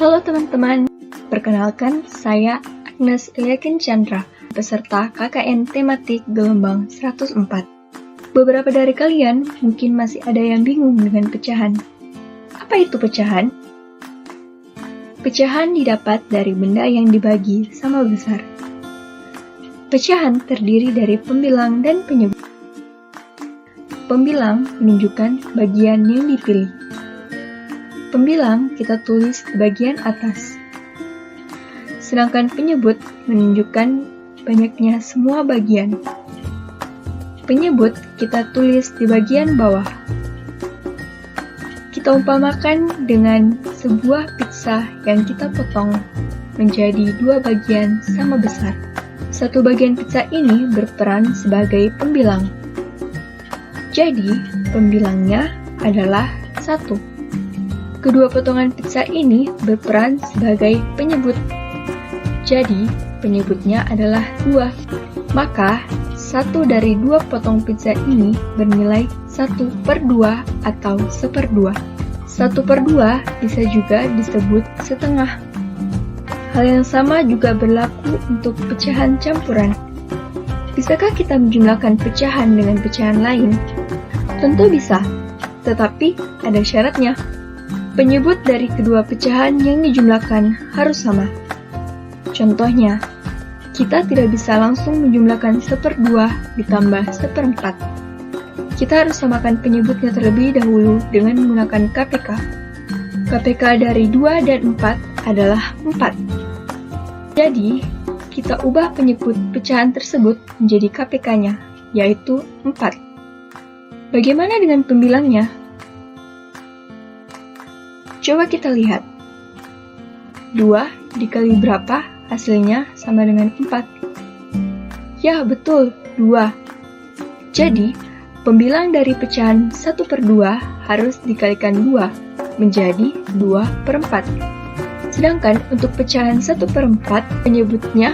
Halo teman-teman, perkenalkan saya Agnes Eliakin Chandra, peserta KKN tematik gelombang 104. Beberapa dari kalian mungkin masih ada yang bingung dengan pecahan. Apa itu pecahan? Pecahan didapat dari benda yang dibagi sama besar. Pecahan terdiri dari pembilang dan penyebut. Pembilang menunjukkan bagian yang dipilih. Pembilang kita tulis di bagian atas. Sedangkan penyebut menunjukkan banyaknya semua bagian. Penyebut kita tulis di bagian bawah. Kita umpamakan dengan sebuah pizza yang kita potong menjadi dua bagian sama besar. Satu bagian pizza ini berperan sebagai pembilang. Jadi, pembilangnya adalah 1. Kedua potongan pizza ini berperan sebagai penyebut. Jadi, penyebutnya adalah 2. Maka, 1 dari 2 potong pizza ini bernilai 1/2 atau 1/2. 1/2 bisa juga disebut setengah. Hal yang sama juga berlaku untuk pecahan campuran. Bisakah kita menjumlahkan pecahan dengan pecahan lain? Tentu bisa, tetapi ada syaratnya. Penyebut dari kedua pecahan yang dijumlahkan harus sama. Contohnya, kita tidak bisa langsung menjumlahkan 1/2 ditambah 1/4. Kita harus samakan penyebutnya terlebih dahulu dengan menggunakan KPK. KPK dari 2 dan 4 adalah 4. Jadi, kita ubah penyebut pecahan tersebut menjadi KPK-nya, yaitu 4. Bagaimana dengan pembilangnya? Coba kita lihat. 2 dikali berapa hasilnya sama dengan 4? Ya, betul, 2. Jadi, pembilang dari pecahan 1/2 harus dikalikan 2, menjadi 2/4. Sedangkan untuk pecahan 1/4, penyebutnya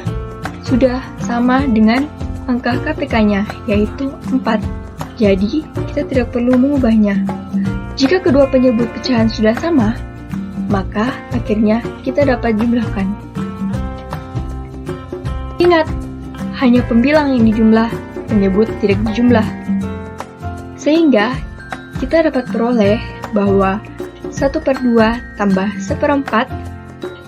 sudah sama dengan angka KPK-nya, yaitu 4. Jadi, kita tidak perlu mengubahnya. Jika kedua penyebut pecahan sudah sama, maka akhirnya kita dapat jumlahkan. Ingat, hanya pembilang yang dijumlah, penyebut tidak dijumlah. Sehingga, kita dapat peroleh bahwa 1/2 tambah 1/4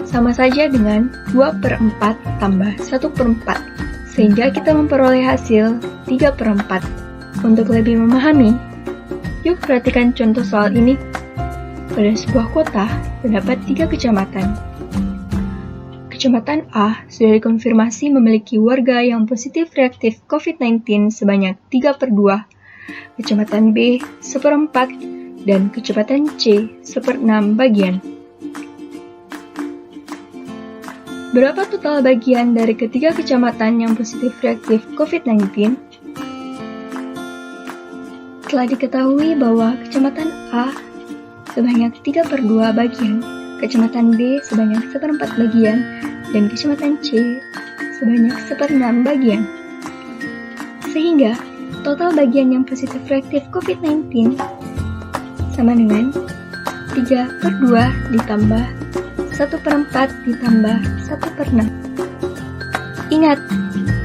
sama saja dengan 2/4 tambah 1/4. Sehingga kita memperoleh hasil 3/4. Untuk lebih memahami, yuk perhatikan contoh soal ini. Pada sebuah kota, terdapat 3 kecamatan. Kecamatan A sudah dikonfirmasi memiliki warga yang positif reaktif COVID-19 sebanyak 3/2, Kecamatan B 1/4, dan Kecamatan C 1/6 bagian. Berapa total bagian dari ketiga kecamatan yang positif reaktif COVID-19? Telah diketahui bahwa Kecamatan A sebanyak 3/2 bagian, Kecamatan B sebanyak 1/4 bagian, dan Kecamatan C sebanyak 1/6 bagian. Sehingga, total bagian yang positif reaktif COVID-19 sama dengan 3/2 ditambah 1/4 ditambah 1/6. Ingat,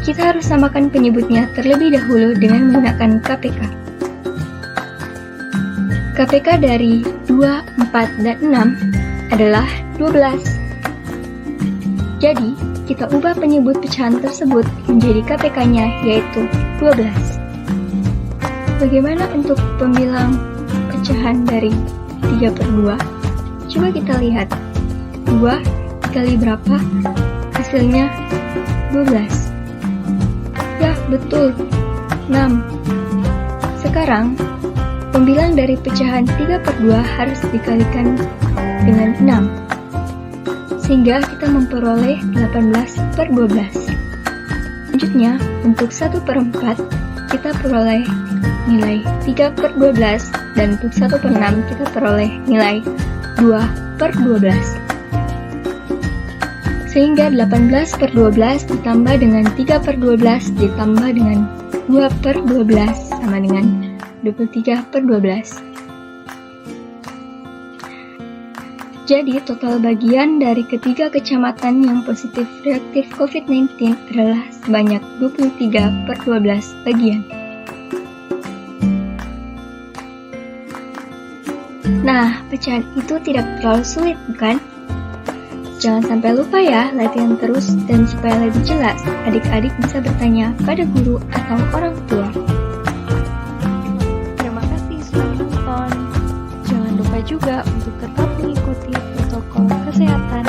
kita harus samakan penyebutnya terlebih dahulu dengan menggunakan KPK. KPK dari 2, 4, dan 6 adalah 12. Jadi, kita ubah penyebut pecahan tersebut menjadi KPK-nya, yaitu 12. Bagaimana untuk pembilang pecahan dari 3/2? Coba kita lihat. 2 dikali berapa? Hasilnya 12. Ya, betul. 6. Sekarang, pembilang dari pecahan 3/2 harus dikalikan dengan 6. Sehingga kita memperoleh 18/12. Selanjutnya, untuk 1/4, kita peroleh nilai 3/12, dan untuk 1/6 kita peroleh nilai 2/12. Sehingga 18/12 ditambah dengan 3/12 ditambah dengan 2/12 sama dengan 23/12. Jadi, total bagian dari ketiga kecamatan yang positif reaktif COVID-19 adalah sebanyak 23/12 bagian. Nah, pecahan itu tidak terlalu sulit, bukan? Jangan sampai lupa ya, latihan terus dan supaya lebih jelas, adik-adik bisa bertanya pada guru atau orang tua. Terima kasih sudah menonton. Jangan lupa juga untuk tetap mengikuti protokol kesehatan